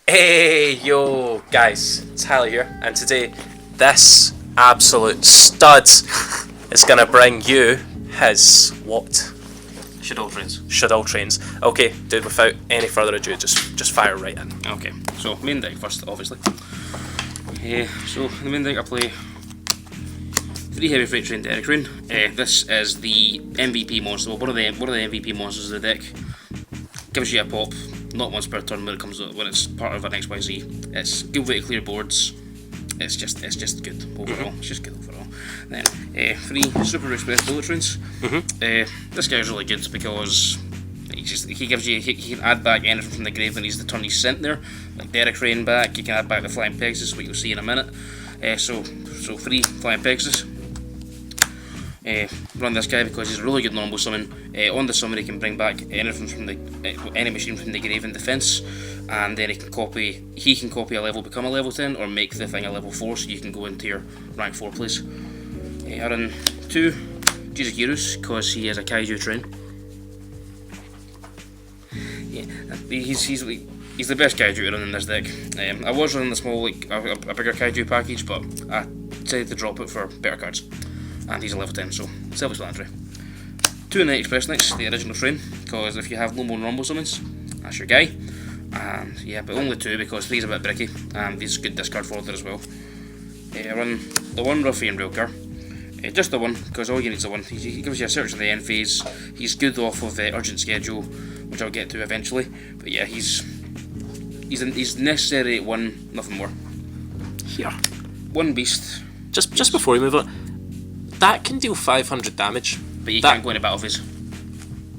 Hey, yo, guys, it's Hallie here, and today, this absolute stud is gonna bring you his what? Shaddolls trains. Shaddolls trains. Okay, dude, without any further ado, just fire right in. Okay, so main deck first, obviously. So in the main deck I play 3 heavy freight train Derek Rain. This is the MVP monster, well, one of the MVP monsters of the deck. Gives you a pop, not once per turn when it's part of an XYZ. It's good way to clear boards. It's just good overall. It's just good overall. Then 3 super express bullet trains. This guy's really good because he can add back anything from the grave when he's the turn he's sent there. Like Derek Rain back, you can add back the Flying Pegasus, what you'll see in a minute. So 3 Flying Pegasus. Run this guy because he's a really good normal summon. On the summon he can bring back anything from any machine from the grave in defense, and then he can copy a level, become a level 10, or make the thing a level 4, so you can go into your rank 4 place. I run 2 Yugiohs because he has a kaiju train. He's the best kaiju to run in this deck. I was running the small, a bigger kaiju package, but I decided to drop it for better cards. And he's a level 10, so self-explanatory. 2 Night Express Knights, the original train, because if you have no more normal summons, that's your guy. And yeah, but only 2 because 3's a bit bricky, and he's a good discard folder as well. I run the 1 Ruffian Railcar. Just the 1, because all you need is the 1. He gives you a search in the end phase. He's good off of the urgent schedule, which I'll get to eventually. But yeah, he's necessary at 1, nothing more. Here. 1 Beast. Just before we move on, that can deal 500 damage. But you can't go into battle phase.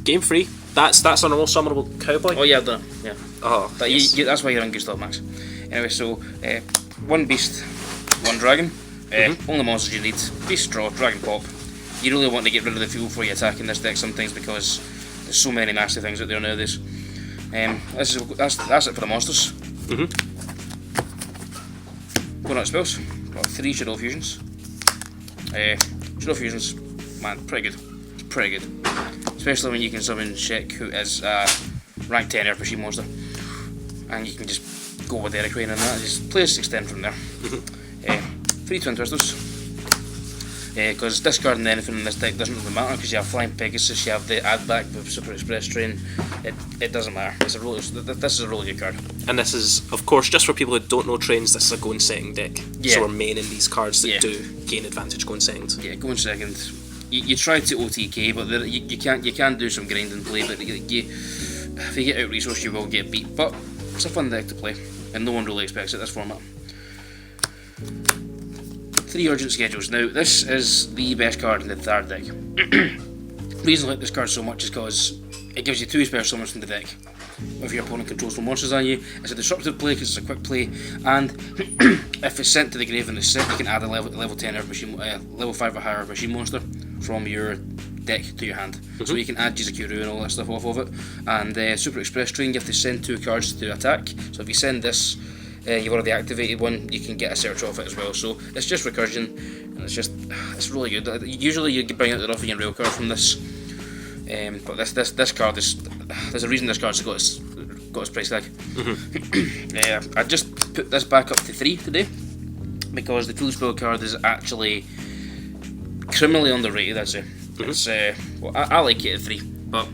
Game free. That's a normal summonable cowboy. Oh yeah, I've done it. Yeah. Oh, but yes. That's why you're on Gustav Max. Anyway, so 1 Beast, 1 Dragon. Only monsters you need: Beast, Draw, Dragon, Pop. You really want to get rid of the fuel before you attack in this deck sometimes because there's so many nasty things out there nowadays. That's it for the monsters. Going out spells. Got 3 Shadow Fusions. Shadow Fusions, man, pretty good. It's pretty good. Especially when you can summon Shek, who is a rank 10 Earth Machine monster. And you can just go with Derek Rain and that, just play a 6-10 from there. 3 Twin Twisters. Because discarding anything in this deck doesn't really matter, because you have Flying Pegasus, you have the add back with Super Express Train. It doesn't matter. This is a really good card. And this is, of course, just for people who don't know trains, this is a going second deck. Yeah. So we're maining these cards that do gain advantage going second. Yeah, going second. You try to OTK, but you can do some grinding play, but if you get out resource you will get beat. But it's a fun deck to play, and no one really expects it this format. 3 Urgent Schedules. Now, this is the best card in the third deck. The reason I like this card so much is because it gives you 2 special summons from the deck. If your opponent controls no monsters on you, it's a disruptive play because it's a quick play, and if it's sent to the grave and it's set, you can add a level 10 Earth Machine, level 5 or higher machine monster from your deck to your hand. So you can add Yugioh and all that stuff off of it. And Super Express Train, you have to send 2 cards to attack. So if you send this, you've already activated one, you can get a search off it as well. So it's just recursion, and it's really good. Usually you bring out the Ruffian Railcar from this, but this card is, there's a reason this card's got its price tag. I just put this back up to 3 today because the full spell card is actually criminally underrated. I'd say it's well, I like it at 3, but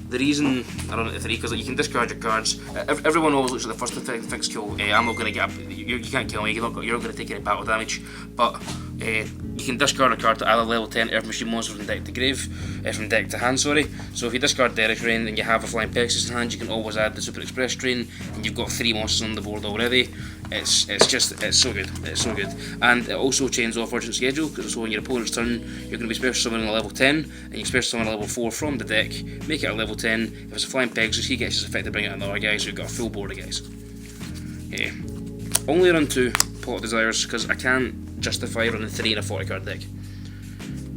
the reason I run it at 3 because you can discard your cards. Everyone always looks at the first effect and thinks, cool, I'm not going to get up, you can't kill me, you're not going to take any battle damage, but you can discard a card to add a level 10 Earth Machine monster from deck to grave, from deck to hand, sorry. So if you discard Derek Rain and you have a Flying Pegasus in hand, you can always add the Super Express Train, and you've got 3 monsters on the board already. It's so good, it's so good. And it also chains off Urgent Schedule, so on your opponent's turn, you're going to be special summoning a level 10, and you special summon a level 4 from the deck, make it a level 10, if it's a Flying Pegasus, he gets his effect to bring out another guy, so you've got a full board of guys. Only run 2 Pot of Desires, because I can't justify running 3 in a 40 card deck.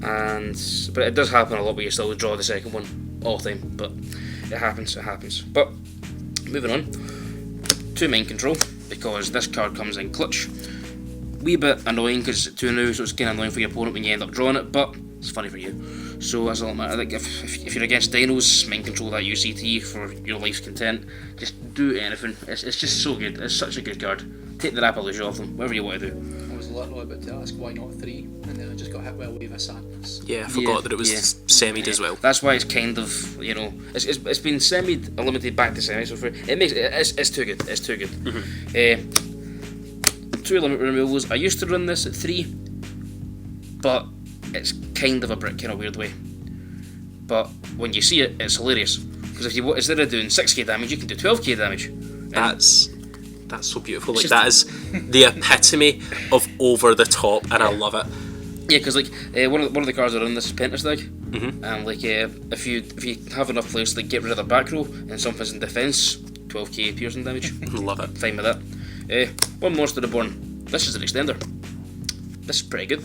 But it does happen a lot where you still draw the second one all the time, but it happens. But moving on, 2 Mind Control, because this card comes in clutch. Wee bit annoying because it's 2 now, so it's kind of annoying for your opponent when you end up drawing it, but it's funny for you. So as a matter, like if you're against dinos, mind control that UCT for your life's content. Just do anything. It's just so good. It's such a good card. Take the Yugioh off them, whatever you want to do. I was literally about to ask why not 3, and then I just got hit with a wave of sadness. Yeah, I forgot that it was semied as well. That's why it's kind of, you know, it's been semied, limited back to semi. So it's too good. It's too good. 2 limit removals. I used to run this at 3, but it's kind of a brick in a weird way. But when you see it, it's hilarious. Because if you instead of doing 6k damage, you can do 12k damage. And that's so beautiful. Like that is the epitome of over the top, and I love it. Yeah, because like one of the cards around this is Pentastag, and like if you have enough players to like, get rid of their back row and something's in defence, 12k piercing damage. Love it. Fine with that. One Monster Reborn. This is an extender. This is pretty good.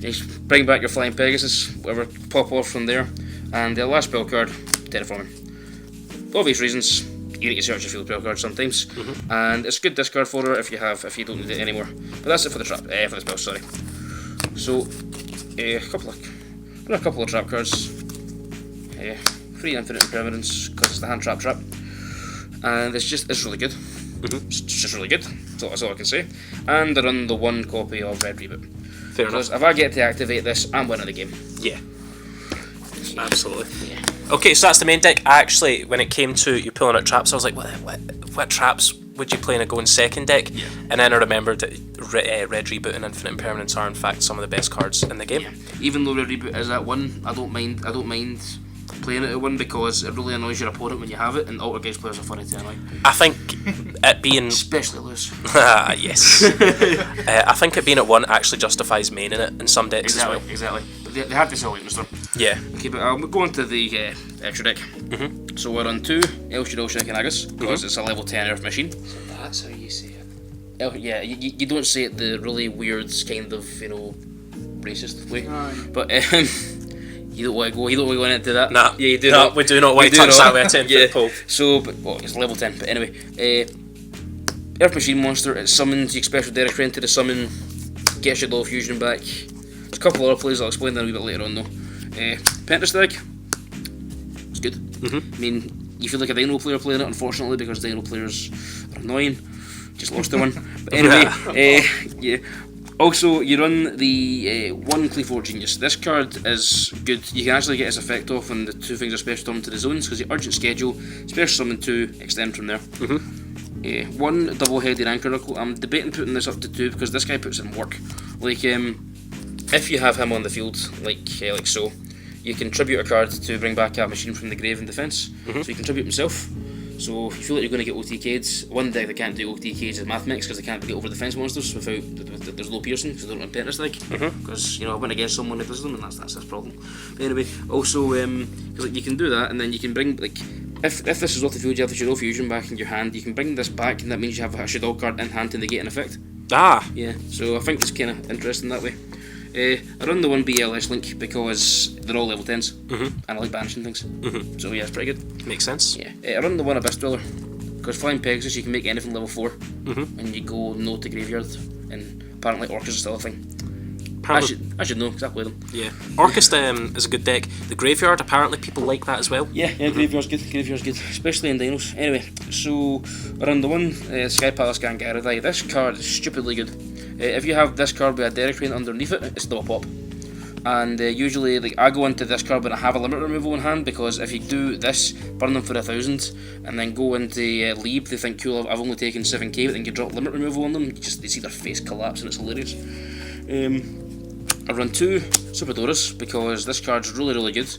You bring back your Flying Pegasus, whatever, pop off from there, and the last spell card, Terraforming. For obvious reasons, you need to search your field spell card sometimes, and it's a good discard fodder if you don't need it anymore. But that's it for the trap, for the spell. Sorry. So, a couple of trap cards. 3 Infinite Impermanence because it's the hand trap, and it's really good. It's just really good. That's all I can say. And I run the 1 copy of Red Reboot. Fair Because enough. if I get to activate this, I'm winning the game. Yeah. Absolutely. Yeah. Okay, so that's the main deck. I actually, when it came to you pulling out traps, I was like, what traps would you play in a going second deck? Yeah. And then I remembered that Red Reboot and Infinite Impermanence are in fact some of the best cards in the game. Yeah. Even though Red Reboot is at 1, I don't mind playing it at 1 because it really annoys your opponent when you have it, and Altergeist players are funny to annoy. I think it being Especially loose. yes, I think it being at 1 actually justifies maining it in some decks as well. Exactly. But they have to sell it in the store. Yeah. Okay, but I'll go on to the extra deck. So we're on 2 Shaddolls Shekinagas because it's a level 10 Earth machine. So that's how you say it. Yeah, you don't say it the really weird kind of, you know, racist way. Aye. But you don't want to go into that. Nah, Yeah, you do no, not. we do not want We to do touch not. that with a 10-foot pole. So, but well, it's level 10. But anyway, Earth Machine monster. It summons. You special Derek into the summon. Get Shaddolls fusion back. There's a couple other plays I'll explain that a wee bit later on though. Pentastag. It's good. I mean, you feel like a Dino player playing it, unfortunately, because Dino players are annoying. Just lost to one. But anyway, yeah. Also, you run the 1 Cleafort Genius. This card is good. You can actually get its effect off when the 2 things are special summoned to the zones, because you urgent schedule, special summon 2, extend from there. 1 double-headed Anchor Knuckle. I'm debating putting this up to 2 because this guy puts in work. Like, if you have him on the field, like so, you can tribute a card to bring back a machine from the grave in defence. So you can tribute himself. So if you feel like you're going to get OTK'd, one deck that can't do OTK'd is Mathematics because they can't get over defence monsters without there's low piercing because they don't run Pentastag. Because you know I went against someone that does them and that's this problem. But anyway, also because like, you can do that and then you can bring like if this is off the field, you have the Shadow Fusion back in your hand. You can bring this back and that means you have a Shadow card in hand to negate an effect. Ah. Yeah, so I think it's kind of interesting that way. I run the 1 BLS link because they're all level 10s and I like banishing things. So yeah, it's pretty good. Makes sense. Yeah, I run the 1 Abyss Dweller because Flying Pegasus you can make anything level 4 and you go no to graveyard, and apparently Orcus is still a thing. I should know because I play them. Yeah, Orcus is a good deck. The Graveyard, apparently people like that as well. Yeah, Graveyard's good, especially in Dinos. Anyway, so around the 1 Sky Palace Gangaradai, this card is stupidly good. If you have this card with a Derek Rain underneath it, it's double pop. And usually, like I go into this card when I have a limit removal in hand because if you do this, burn them for 1,000, and then go into Leap, they think cool. I've only taken 7k, but then you drop limit removal on them. They see their face collapse, and it's hilarious. I run 2 Superdoras because this card's really good.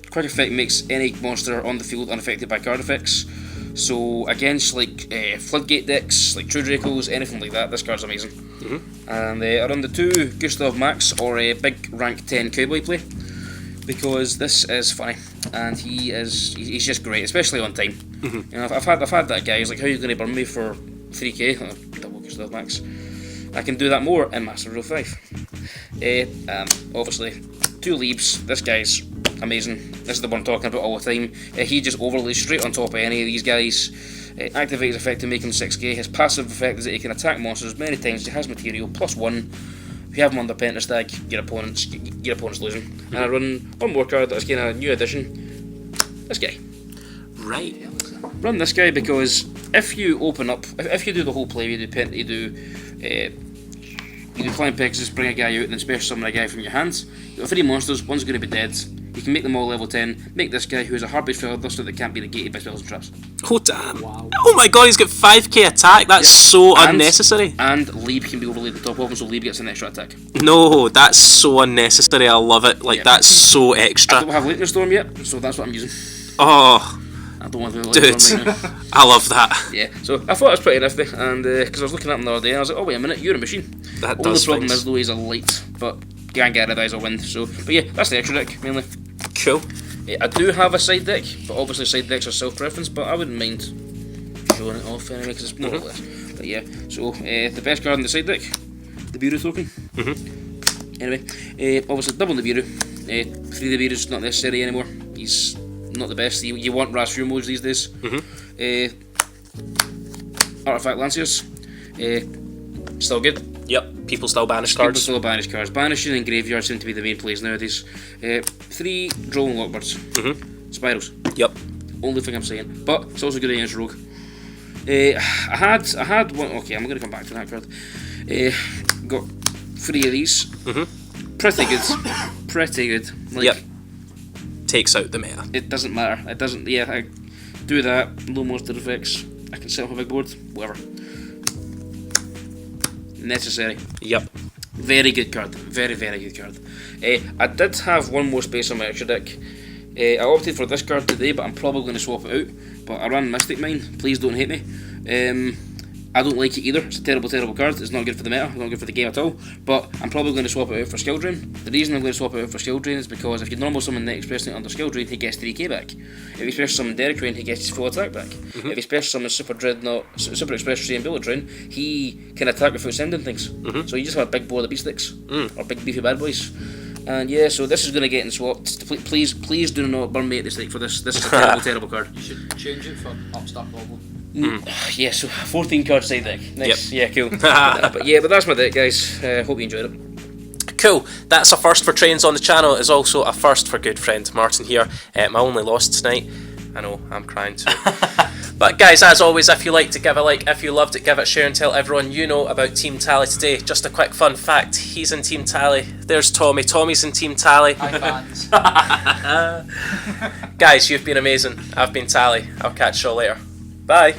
Quick effect makes any monster on the field unaffected by card effects. So against like Floodgate decks, like True Dracos, anything like that, this card's amazing. And I run the 2 Gustav Max or a big rank 10 cowboy play because this is funny and he's just great, especially on time. You know, I've had that guy. He's like, how are you going to burn me for 3k? Oh, double Gustav Max. I can do that more in Master Rule 5. Obviously, 2 Leaves. This guy's amazing. This is the one I'm talking about all the time. He just overlays straight on top of any of these guys. Activates effect to make him 6k. His passive effect is that he can attack monsters many times. He has material +1. If you have them on the Penta stack, your opponent's losing. And I run one more card that's kind of a new addition. This guy. Right. Run this guy because if you open up, if you do the whole play, you do Penta, you do Flying Pegasus, bring a guy out, and then special summon a guy from your hands. You've got 3 monsters, one's going to be dead. You can make them all level 10, make this guy, who is a hard-based spell buster that can't be negated by spells and traps. Oh damn. Wow. Oh my god, he's got 5k attack. That's so unnecessary. And Leap can be overlaid at the top of him, so Leap gets an extra attack. No, that's so unnecessary. I love it. Like, that's so I extra. don't have Lightning Storm yet, so that's what I'm using. Oh, I don't want to do dude. Lightning Storm right now. I love that. Yeah, so I thought it was pretty nifty, and because I was looking at him the other day, and I was like, oh wait a minute, you're a machine. That Only does problem things. is though he's a light, but can't get rid of a win. So, but yeah, that's the extra deck mainly. Cool. I do have a side deck, but obviously side decks are self-preference, but I wouldn't mind showing it off anyway because it's more or less. But yeah, so the best card in the side deck, the Bureau token. Anyway, obviously double the Bureau. 3 the Bureau's not necessary anymore. He's not the best. You want Ras modes these days. Artifact Lanciers, still good. Yep, people still banish People cards. still banish cards. Banishing and graveyard seem to be the main plays nowadays. 3 Droll and Lockbirds. Spirals. Yep. Only thing I'm saying. But it's also good against Rogue. I had one. Okay, I'm gonna come back to that card. Got 3 of these. Pretty good. Pretty good. Like, Yep. Takes out the meta. it doesn't matter. It doesn't. Yeah, I do that. Low monster effects. I can set up a big board. Whatever. Necessary. Yep. Very good card. Very, very good card. I did have one more space on my extra deck. I opted for this card today, but I'm probably going to swap it out. But I ran Mystic Mine. Please don't hate me. I don't like it either. It's a terrible, terrible card. It's not good for the meta. It's not good for the game at all. But I'm probably going to swap it out for Skill Drain. The reason I'm going to swap it out for Skill Drain is because if you normal summon Net Express under Skill Drain, he gets 3k back. If you special summon Derek Rain, he gets his full attack back. If you special summon Super Dreadnought, Super Express Ray and Bullet Drain, he can attack without sending things. So you just have a big board of beast sticks. Or big beefy bad boys. And yeah, so this is going to get swapped. Please do not burn me at the stake for this. This is a terrible, terrible card. You should change it for Upstart Bobble. Yeah, so 14 card side deck. Nice. Yep. Yeah, cool. but that's my deck, guys. Hope you enjoyed it. Cool. That's a first for trains on the channel. It's also a first for good friend Martin here. My only loss tonight. I know, I'm crying too. But guys, as always, if you like to give a like, if you loved it, give it a share and tell everyone you know about Team Tally today. Just a quick fun fact, he's in Team Tally. There's Tommy. Tommy's in Team Tally. Hi fans. Guys, you've been amazing. I've been Tally. I'll catch you all later. Bye.